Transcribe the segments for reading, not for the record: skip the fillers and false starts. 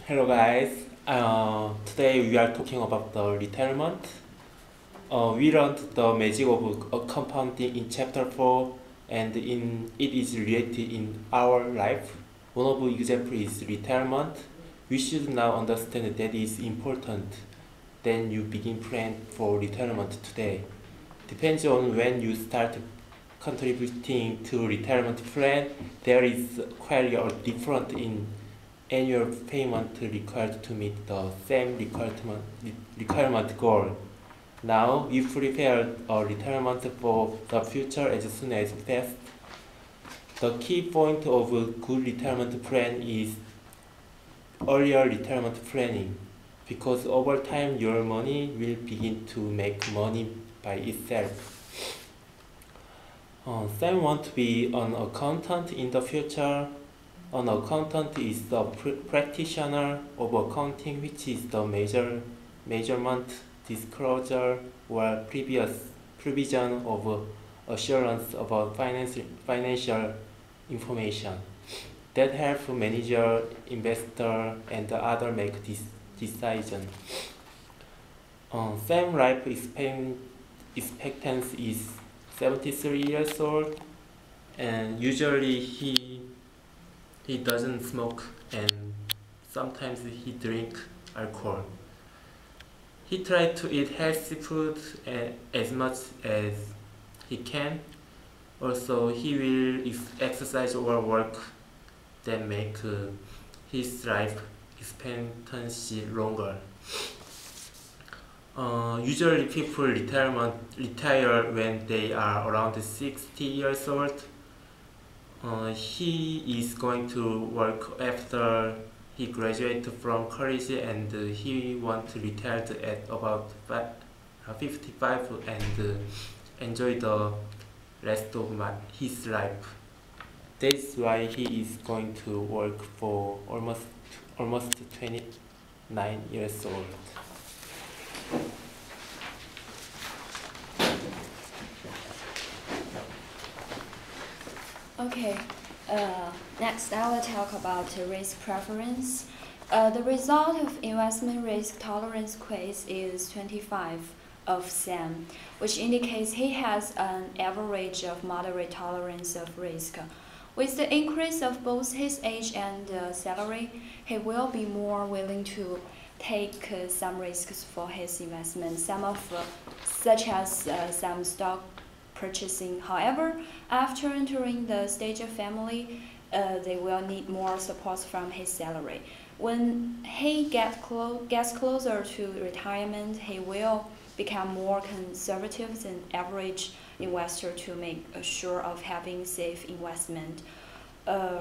Hello guys. Today we are talking about the retirement. We learned the magic of compounding in chapter 4 and it is related in our life. One of the example is retirement. We should now understand that it is important. Then you begin plan for retirement today. Depends on when you start contributing to retirement plan. There is quite a different in annual payment required to meet the same requirement goal. Now we prepare a retirement for the future as soon as fast. The key point of a good retirement plan is earlier retirement planning, because over time your money will begin to make money by itself. Sam want to be an accountant in the future. An accountant is the practitioner of accounting, which is the measurement, disclosure, or previous provision of assurance about financial information that help manager, investor, and other make this decision. Sam life expectancy is 73 years old, and usually he doesn't smoke and sometimes he drink alcohol. He tries to eat healthy food as much as he can. Also, he will exercise or work that make his life expectancy longer. Usually people retire when they are around 60 years old. He is going to work after he graduated from college, and he wants to retire at about 55 and enjoy the rest of his life. That's why he is going to work for almost 29 years old. Okay, next I will talk about risk preference. The result of investment risk tolerance quiz is 25 of Sam, which indicates he has an average of moderate tolerance of risk. With the increase of both his age and salary, he will be more willing to take some risks for his investment, such as some stock purchasing. However, after entering the stage of family, they will need more support from his salary. When he gets closer to retirement, he will become more conservative than average investor to make sure of having safe investment.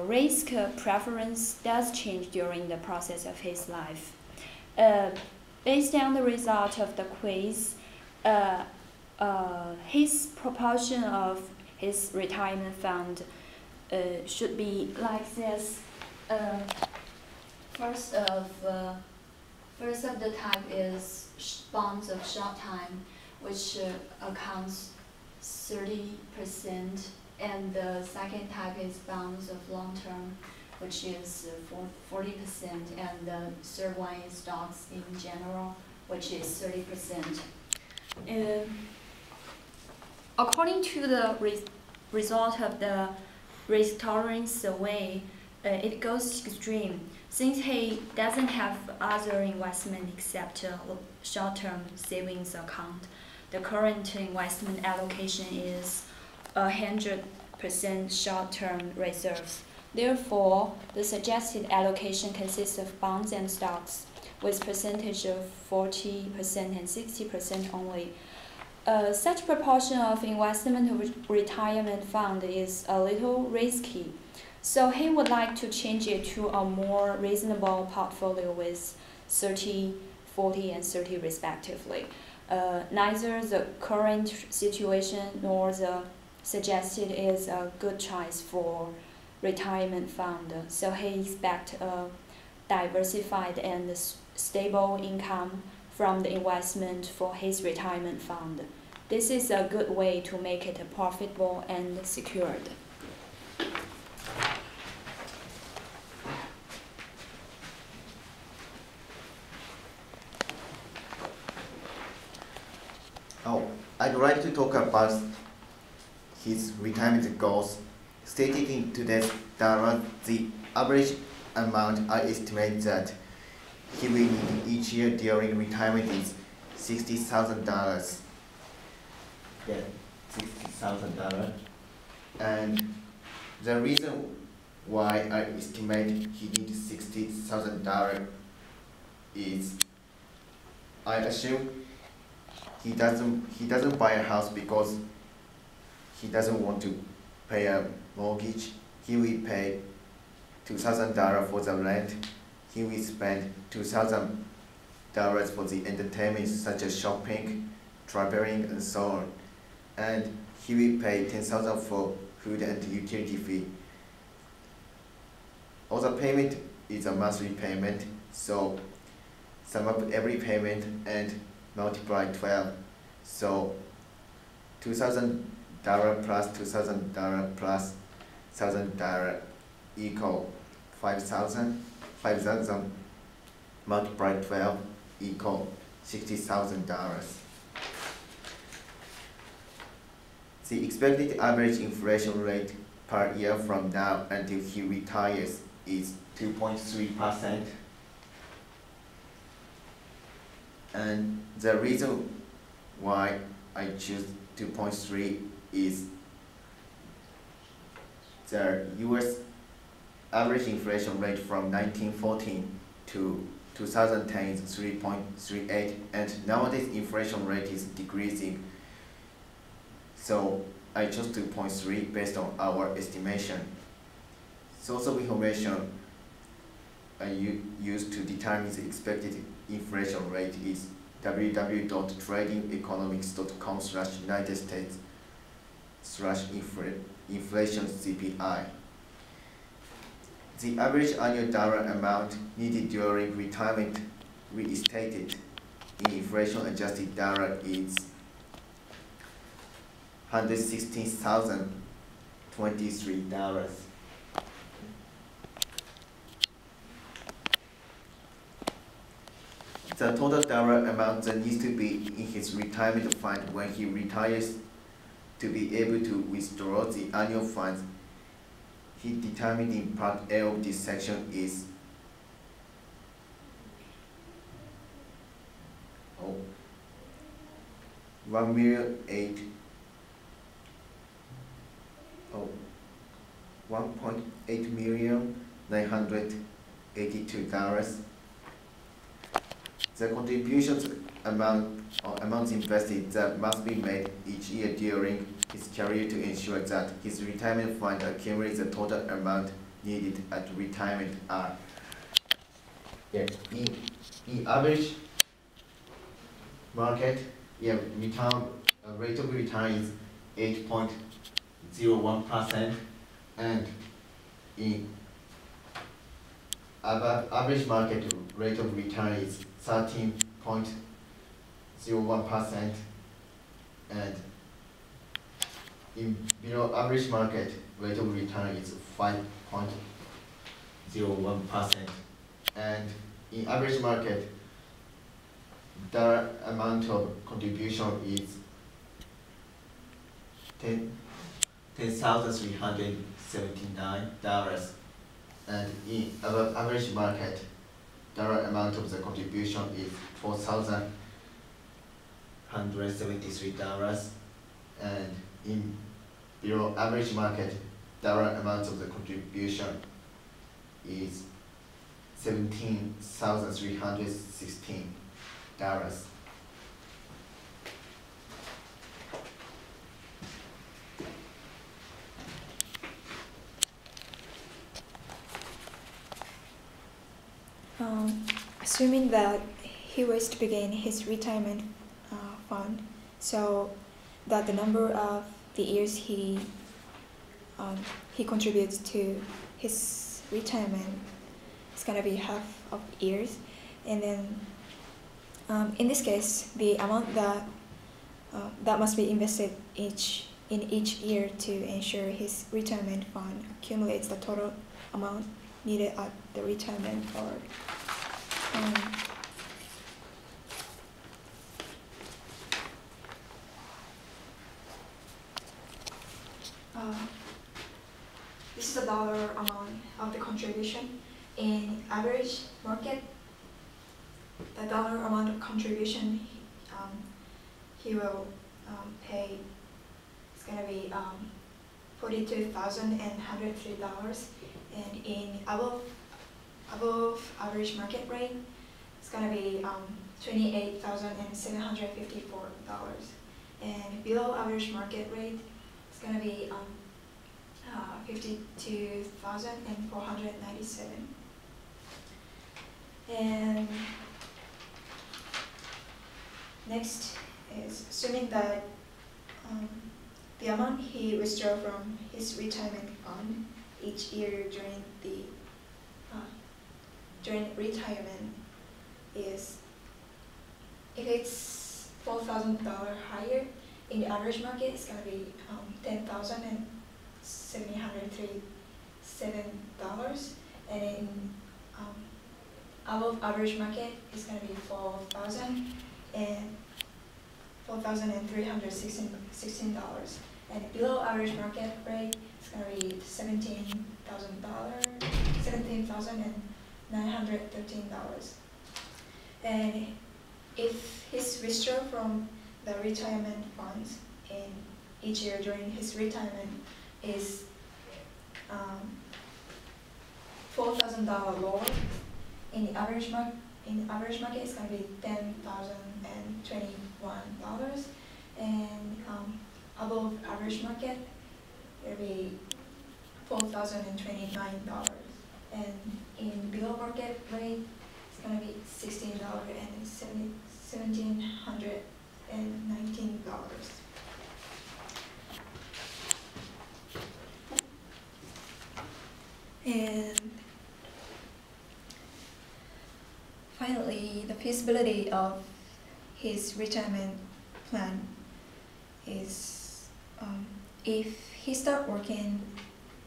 Risk preference does change during the process of his life. Based on the result of the quiz, his proportion of his retirement fund should be like this. First of the type is bonds of short time, which accounts 30%, and the second type is bonds of long term, which is 40%, and the third one is stocks in general, which is 30%. According to the result of the risk tolerance survey, it goes extreme. Since he doesn't have other investment except a short-term savings account, the current investment allocation is 100% short-term reserves. Therefore, the suggested allocation consists of bonds and stocks, with percentage of 40% and 60% only. Such proportion of investment retirement fund is a little risky, so he would like to change it to a more reasonable portfolio with 30, 40, and 30 respectively. Neither the current situation nor the suggested is a good choice for retirement fund, so he expects a diversified and stable income from the investment for his retirement fund. This is a good way to make it profitable and secured. I'd like to talk about his retirement goals. Stated in today's dollar, the average amount I estimate that he will need each year during retirement is $60,000. Yeah, $60,000. And the reason why I estimate he needs $60,000 is I assume he doesn't buy a house because he doesn't want to pay a mortgage. He will pay $2,000 for the rent. He will spend $2,000 for the entertainment such as shopping, traveling, and so on. And he will pay $10,000 for food and utility fee. All the payment is a monthly payment, so sum up every payment and multiply 12. So $2,000 plus $2,000 plus $1,000 equal 5,000. 5,000 multiplied 12 equal $60,000. The expected average inflation rate per year from now until he retires is 2.3%. And the reason why I choose 2.3 is the US average inflation rate from 1914 to 2010 is 3.38, and nowadays inflation rate is decreasing. So I chose 2.3 based on our estimation. Source of information I used to determine the expected inflation rate is www.tradingeconomics.com/United States/inflation CPI. The average annual dollar amount needed during retirement restated in inflation-adjusted dollar is $116,023. The total dollar amount that needs to be in his retirement fund when he retires to be able to withdraw the annual funds he determined in Part A of this section is $1.8,982,000. The contributions amounts invested that must be made each year during his career to ensure that his retirement fund accumulates the total amount needed at retirement are. In average market, rate of return is 8.01%, and in average market rate of return is 13.01%, and in below average market rate of return is 5.01%, and in average market the amount of contribution is $10,379, and in average market dollar amount of the contribution is $4,173, and in below average market dollar amount of the contribution is $17,316. Assuming that he was to begin his retirement fund, so that the number of the years he contributes to his retirement is gonna be half of years, and then in this case, the amount that must be invested in each year to ensure his retirement fund accumulates the total amount needed at the retirement or of the contribution. In average market, the dollar amount of contribution he will pay is going to be $42,103, and in above average market rate, it's going to be $28,754, and below average market rate, it's going to be $52,497. And next is assuming that the amount he withdraw from his retirement fund each year during retirement is, if it's $4,000 higher in the average market, it's going to be $10,737, and in above average market, it's going to be $4,316, and below average market rate, it's going to be $17,913. And if his withdrawal from the retirement funds in each year during his retirement is $4,000 lower, in the average market, it's going to be $10,021, and above average market, it'll be $4,029, and in below market rate, it's going to be $1,719. And finally, the feasibility of his retirement plan is if he start working,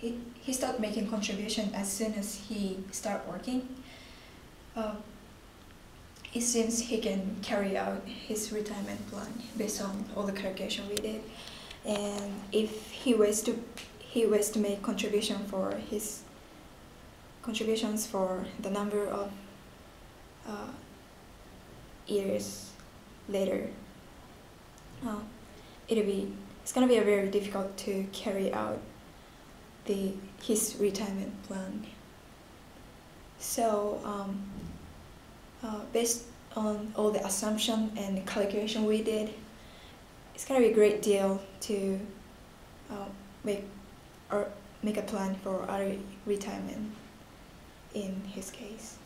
he start making contribution as soon as he start working. It seems he can carry out his retirement plan based on all the calculation we did. And if he was to make contributions for the number of years later, it's gonna be very difficult to carry out his retirement plan. So based on all the assumption and calculation we did, it's gonna be a great deal to make a plan for early retirement in his case.